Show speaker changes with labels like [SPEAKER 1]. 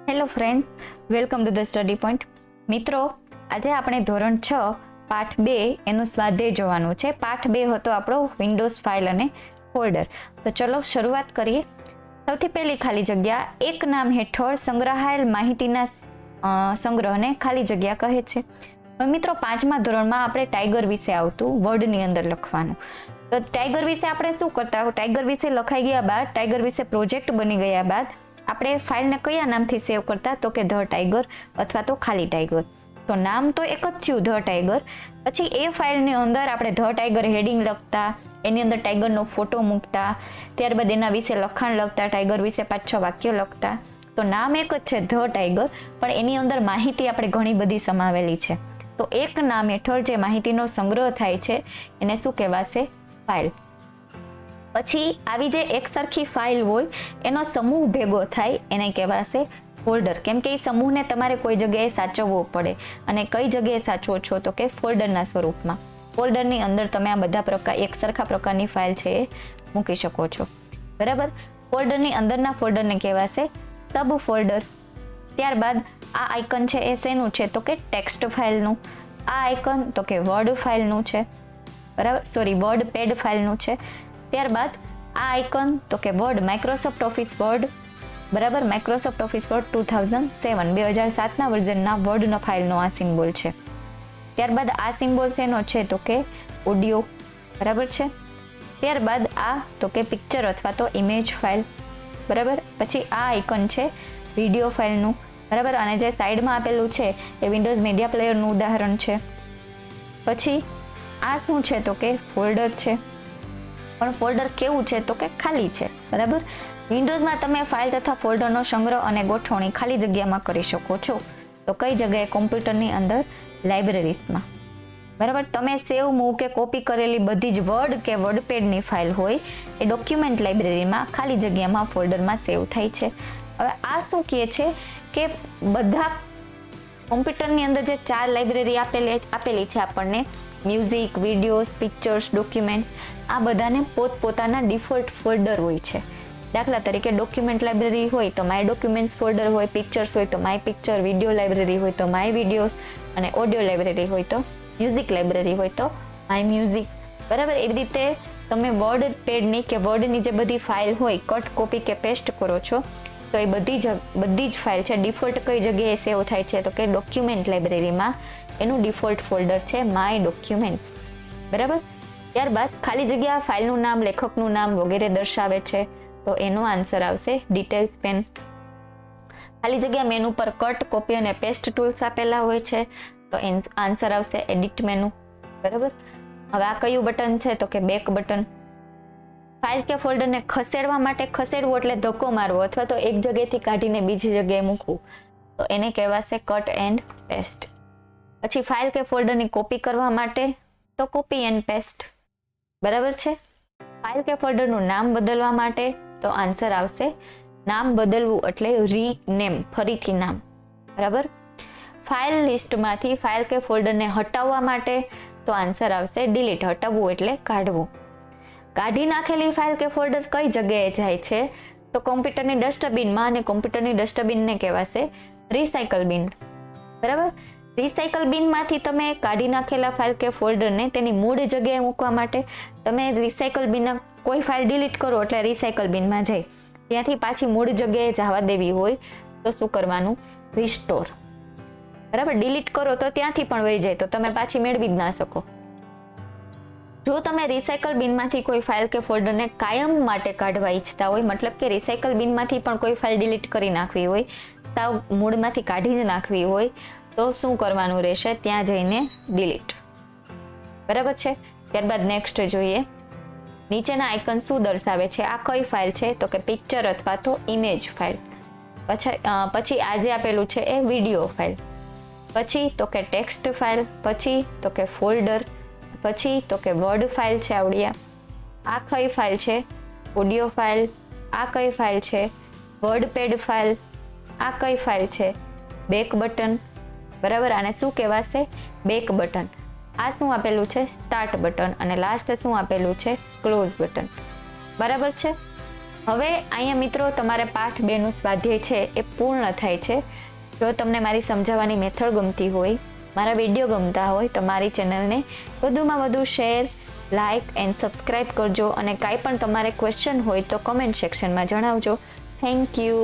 [SPEAKER 1] Hello friends, welcome to the study point. મિત્રો, આજે આપણે ધોરણ 6 પાઠ 2 એનું સ્વાધ્યાય જોવાનું છે. પાઠ 2 હતો આપણો વિન્ડોઝ ફાઇલ અને ફોલ્ડર. તો ચલો શરૂઆત કરીએ. સૌથી પહેલી ખાલી જગ્યા, એક નામ હેઠળ સંગ્રહાયેલ માહિતીના સંગ્રહને ખાલી જગ્યા કહે છે. હવે મિત્રો, 5મા ધોરણમાં આપણે ટાઈગર વિશે આવતું વર્ડની અંદર લખવાનું. તો ટાઈગર વિશે આપણે શું કરતા? ટાઈગર વિશે લખાઈ ગયા બાદ, ટાઈગર વિશે પ્રોજેક્ટ બની ગયા બાદ આપણે ફાઇલને કયા નામથી સેવ કરતા? તો કે ધ ટાઈગર અથવા તો ખાલી ટાઈગર. તો નામ તો એક જ થયું, ધ ટાઈગર. પછી એ ફાઇલની અંદર આપણે ધ ટાઈગર હેડિંગ લખતા, એની અંદર ટાઈગરનો ફોટો મૂકતા, ત્યારબાદ એના વિશે લખાણ લખતા, ટાઈગર વિશે 5-6 વાક્ય લખતા. તો નામ એક જ છે, ધ ટાઈગર, પણ એની અંદર માહિતી આપણે ઘણી બધી સમાવેલી છે. તો એક નામ હેઠળ જે માહિતીનો સંગ્રહ થાય છે એને શું કહેવાશે? ફાઇલ. પછી આવી જે એક સરખી ફાઇલ હોય એનો સમૂહ ભેગો થાય એને કહેવાશે ફોલ્ડર. કેમ કે એ સમૂહને તમારે કોઈ જગ્યાએ સાચવવો પડે. અને કઈ જગ્યાએ સાચવો છો? તો કે ફોલ્ડરના સ્વરૂપમાં. ફોલ્ડરની અંદર તમે આ બધા એક સરખા પ્રકારની ફાઇલ છે એ મૂકી શકો છો. બરાબર? ફોલ્ડરની અંદરના ફોલ્ડરને કહેવાશે સબ ફોલ્ડર. ત્યારબાદ આ આઇકન છે એ શેનું છે? તો કે ટેક્સ્ટ ફાઇલનું. આ આઇકન તો કે વર્ડ ફાઇલનું છે. બરાબર? વર્ડ પેડ ફાઇલનું છે. ત્યારબાદ આ આઇકન તો કે વર્ડ, માઇક્રોસોફ્ટ ઓફિસ વર્ડ. બરાબર? માઇક્રોસોફ્ટ ઓફિસ વર્ડ 2007ના વર્ઝનના વર્ડનો ફાઇલનો આ સિમ્બોલ છે. ત્યારબાદ આ સિમ્બોલ શેનો છે? તો કે ઓડિયો. બરાબર છે? ત્યારબાદ આ તો કે પિક્ચર અથવા તો ઇમેજ ફાઇલ. બરાબર? પછી આ આઇકન છે વિડીયો ફાઇલનું. બરાબર? અને જે સાઈડમાં આપેલું છે એ વિન્ડોઝ મીડિયા પ્લેયરનું ઉદાહરણ છે. પછી આ શું છે? તો કે ફોલ્ડર છે. પણ ફોલ્ડર કેવું છે? તો કે ખાલી છે. બરાબર? વિન્ડોઝમાં તમે ફાઇલ તથા ફોલ્ડરનો સંગ્રહ અને ગોઠવણી ખાલી જગ્યામાં કરી શકો છો. તો કઈ જગ્યાએ? કોમ્પ્યુટરની અંદર લાઇબ્રેરીઝમાં. બરાબર? તમે સેવ, મૂવ કે કોપી કરેલી બધી જ વર્ડ કે વર્ડપેડની ફાઇલ હોય એ ડોક્યુમેન્ટ લાઇબ્રેરીમાં ખાલી જગ્યામાં ફોલ્ડરમાં સેવ થાય છે. હવે આ શું કહે છે કે બધા કોમ્પ્યુટરની અંદર જે 4 લાઇબ્રેરી આપેલી છે આપણને, મ્યુઝિક, વિડીયોઝ, પિક્ચર્સ, ડોક્યુમેન્ટ્સ, આ બધાને પોતપોતાના ડિફોલ્ટ ફોલ્ડર હોય છે. દાખલા તરીકે ડોક્યુમેન્ટ લાઇબ્રેરી હોય તો માય ડોક્યુમેન્ટ્સ ફોલ્ડર હોય, પિક્ચર્સ હોય તો માય પિક્ચર, વિડીયો લાઇબ્રેરી હોય તો માય વિડીયોઝ, અને ઓડિયો લાઇબ્રેરી હોય તો મ્યુઝિક લાઇબ્રેરી હોય તો માય મ્યુઝિક. બરાબર? એવી રીતે તમે વર્ડ પેડની કે વર્ડની જે બધી ફાઇલ હોય, કટ, કોપી કે પેસ્ટ કરો છો, તો એ બધી જ ફાઇલ છે ડિફોલ્ટ કઈ જગ્યાએ સેવ થાય છે? તો કે ડોક્યુમેન્ટ લાઇબ્રેરીમાં. એનું ડિફોલ્ટ ફોલ્ડર છે માય ડોક્યુમેન્ટ્સ. બરાબર? ત્યારબાદ ખાલી જગ્યા ફાઇલનું નામ, લેખકનું નામ વગેરે દર્શાવે છે, તો એનો આન્સર આવશે ડિટેલ્સ પેન. ખાલી જગ્યા મેનુ પર કટ, કોપી અને પેસ્ટ ટૂલ્સ આપેલા હોય છે, તો આન્સર આવશે એડિટ મેનુ. બરાબર? હવે આ કયું બટન છે? તો કે બેક બટન. ફાઇલ કે ફોલ્ડરને ખસેડવા માટે, ખસેડવું એટલે ધક્કો મારવો અથવા તો એક જગ્યાએથી કાઢીને બીજી જગ્યાએ મૂકવું, તો એને કહેવાશે કટ એન્ડ પેસ્ટ. પછી ફાઇલ કે ફોલ્ડરની કોપી કરવા માટે તો કોપી એન્ડ પેસ્ટ. બરાબર છે? ફાઇલ કે ફોલ્ડરનું નામ બદલવા માટે તો આન્સર આવશે નામ બદલવું એટલે રીનેમ, ફરીથી નામ. બરાબર? ફાઇલ લિસ્ટમાંથી ફાઇલ કે ફોલ્ડરને હટાવવા માટે તો આન્સર આવશે ડિલીટ, હટાવવું એટલે કાઢવું. કાઢી નાખેલી ફાઇલ કે ફોલ્ડર કઈ જગ્યાએ જાય છે? તો કોમ્પ્યુટરની ડસ્ટબિનમાં, અને કોમ્પ્યુટરની ડસ્ટબિનને કહેવાશે રિસાયકલ બિન. બરાબર? રિસાયકલ બિનમાંથી તમે કાઢી નાખેલા ફાઇલ કે ફોલ્ડરને તેની મૂળ જગ્યાએ મૂકવા માટે તમે રિસાયકલ બિનના કોઈ ફાઇલ ડિલીટ કરો એટલે રિસાયકલ બિનમાં જાય. ત્યાંથી પાછી મૂળ જગ્યાએ જવા દેવી હોય તો શું કરવાનું? રિસ્ટોર. બરાબર? ડિલીટ કરો તો ત્યાંથી પણ વહી જાય, તો તમે પાછી મેળવી જ ના શકો. જો તમે રિસાયકલ બિનમાંથી કોઈ ફાઇલ કે ફોલ્ડરને કાયમ માટે કાઢવા ઈચ્છતા હોય, મતલબ કે રિસાયકલ બિનમાંથી પણ કોઈ ફાઇલ ડિલીટ કરી નાખવી હોય, સાવ મૂળમાંથી કાઢી જ નાખવી હોય, તો શું કરવાનું રહેશે? ત્યાં જઈને ડિલીટ. બરાબર છે? ત્યારબાદ નેક્સ્ટ જોઈએ. નીચેના આઇકન શું દર્શાવે છે? આ કઈ ફાઇલ છે? તો કે પિક્ચર અથવા તો ઇમેજ ફાઇલ. પછી આ જે આપેલું છે એ વિડીયો ફાઇલ. પછી તો કે ટેક્સ્ટ ફાઇલ. પછી તો કે ફોલ્ડર. પછી તો કે વર્ડ ફાઇલ છે આવડિયા. આ કઈ ફાઇલ છે? Audio file. આ કઈ ફાઇલ છે? WordPad file. આ કઈ ફાઇલ છે? Back button. બરાબર? આને શું કહેવાશે? Back button. આ શું આપેલું છે? Start button. અને લાસ્ટ શું આપેલું છે? Close button. બરાબર છે? હવે અહીંયા મિત્રો તમારે પાઠ 2નું સ્વાધ્યાય છે એ પૂર્ણ થાય છે. જો તમને મારી સમજાવવાની મેથડ ગમતી હોય, મારા વિડીયો ગમતા હોય તો મારી ચેનલને વધુમાં વધુ શેર, લાઇક એન્ડ સબસ્ક્રાઈબ કરજો અને કાંઈ પણ તમારે ક્વેશ્ચન હોય તો કમેન્ટ સેક્શનમાં જણાવજો. Thank you.